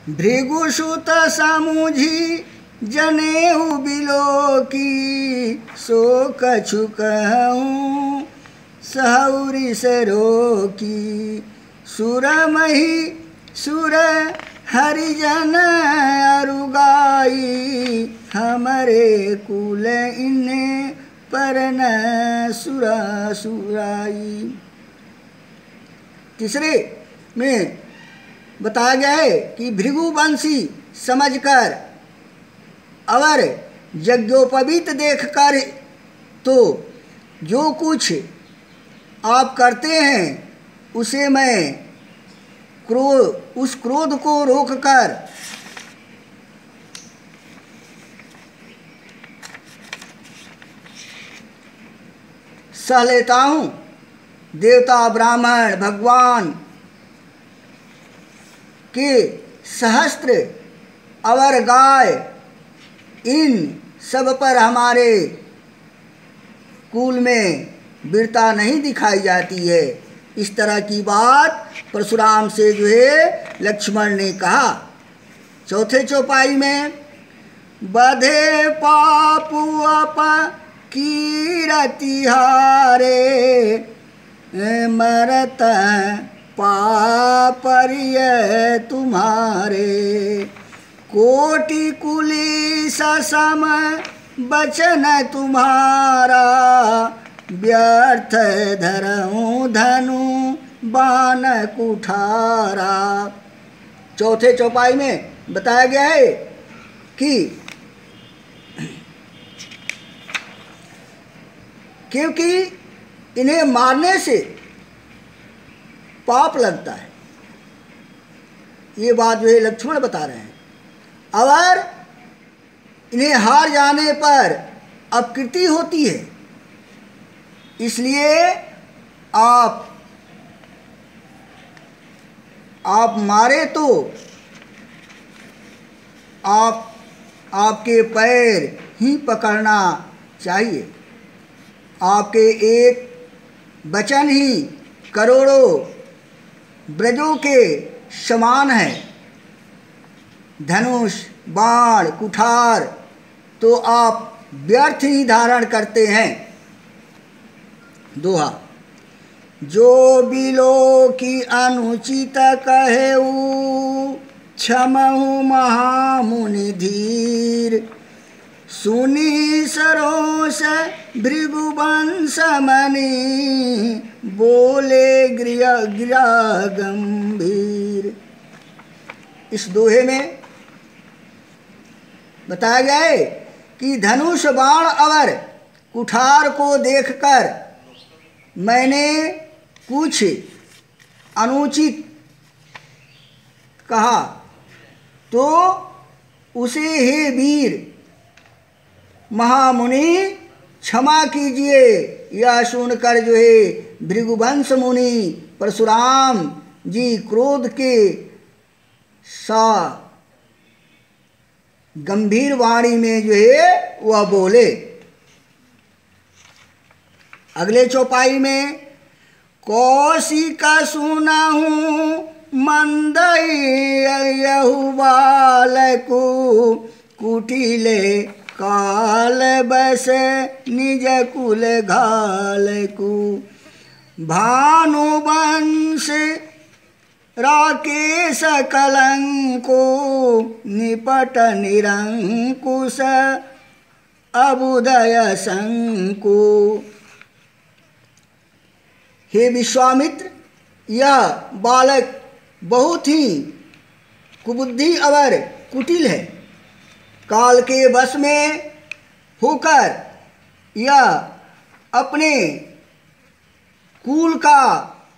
भृगुसुत समुझी जनेऊ बिलो की, सो कछु कहूँ सहौरी सरो की। सुरमही सुर हरिजन अरुगाई, हमरे कुल इन्हें पर न सुरा सुराई। तीसरे में बताया गया है कि भृगुवंशी समझकर और यज्ञोपवीत देखकर तो जो कुछ आप करते हैं उसे मैं उस क्रोध को रोककर सह लेता हूँ। देवता ब्राह्मण भगवान के सहस्त्र अवर गाय इन सब पर हमारे कुल में वीरता नहीं दिखाई जाती है। इस तरह की बात परशुराम से जो है लक्ष्मण ने कहा। चौथे चौपाई में बधे पापु अप कीरति हारे, मरत पापरिय तुम्हारे। कोटि कुली सम बचन तुम्हारा, व्यर्थ धरऊँ धनु बाण कुठारा। चौथे चौपाई में बताया गया है कि क्योंकि इन्हें मारने से पाप लगता है, ये बात जो है लक्ष्मण बता रहे हैं। और इन्हें हार जाने पर अपकृति होती है, इसलिए आप मारे तो आपके पैर ही पकड़ना चाहिए। आपके एक वचन ही करोड़ों ब्रजों के समान है। धनुष बाण कुठार तो आप व्यर्थ ही धारण करते हैं। दोहा जो बिलो की अनुचित कहेऊ, क्षमहु महामुनि धीर। सुनी सरोष भृगुवंश मणि, बोले गिरा गंभीर। इस दोहे में बताया गया है कि धनुष बाण और कुठार को देखकर मैंने कुछ अनुचित कहा तो उसे हे वीर महामुनि क्षमा कीजिए। यह सुनकर जो है भृगुवंश मुनि परशुराम जी क्रोध के सा गंभीर वाणी में जो है वह बोले। अगले चौपाई में कौशिका सुनहूँ मंदयहु बालकु, कुटिले काल बस निज कुल घालकु। भानुवंश राकेश कलंको, निपट निरंकुश अबुदय शंकु। हे विश्वामित्र, यह बालक बहुत ही कुबुद्धि और कुटिल है। काल के वश में होकर यह अपने कुल का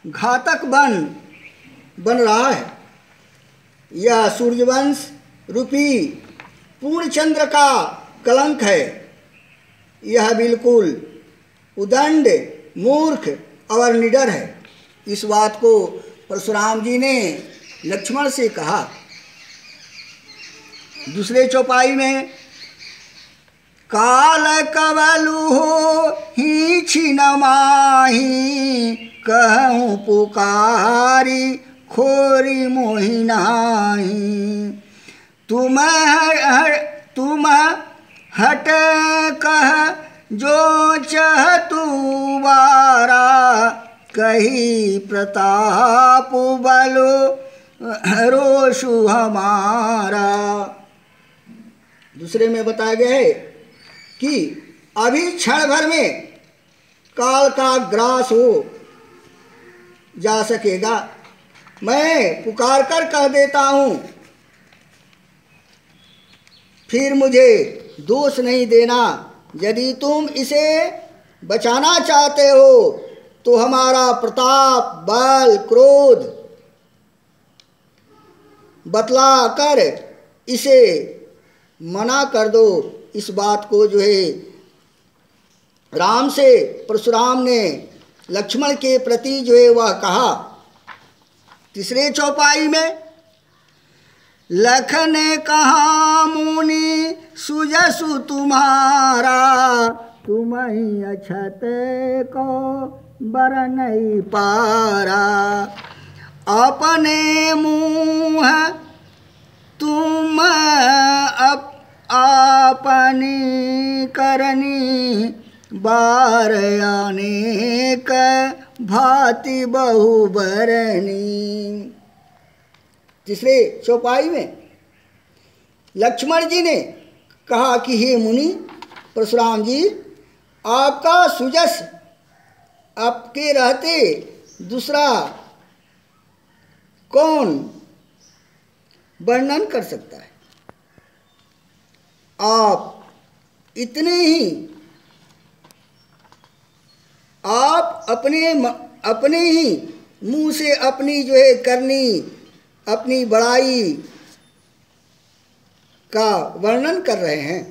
घातक बन रहा है। यह सूर्यवंश रूपी पूर्णचंद्र का कलंक है। यह बिल्कुल उदंड मूर्ख और निडर है। इस बात को परशुराम जी ने लक्ष्मण से कहा। दूसरे चौपाई में काल कवलु हो ही छिन माही, कहूँ पुकारी खोरी मोहि नाही। तुम हट कह जो चह तू बारा, कही प्रताप बलो रोषु हमारा। दूसरे में बताया गया है कि अभी क्षण भर में काल का ग्रास हो जा सकेगा। मैं पुकार कर कह देता हूँ, फिर मुझे दोष नहीं देना। यदि तुम इसे बचाना चाहते हो तो हमारा प्रताप, बल, क्रोध बतला कर इसे मना कर दो। इस बात को जो है राम से परशुराम ने लक्ष्मण के प्रति जो है वह कहा। तीसरे चौपाई में लखन ने कहा मुनि सुजसु तुम्हारा, तुम ही अछत को बर नहीं पारा। अपने मुँह तुम अपनी करनी, बार अनेक भांति बहुबरनी। तीसरे चौपाई में लक्ष्मण जी ने कहा कि हे मुनि परशुराम जी, आपका सुजस आपके रहते दूसरा कौन वर्णन कर सकता है। आप अपने ही मुंह से अपनी जो है करनी, अपनी बड़ाई का वर्णन कर रहे हैं।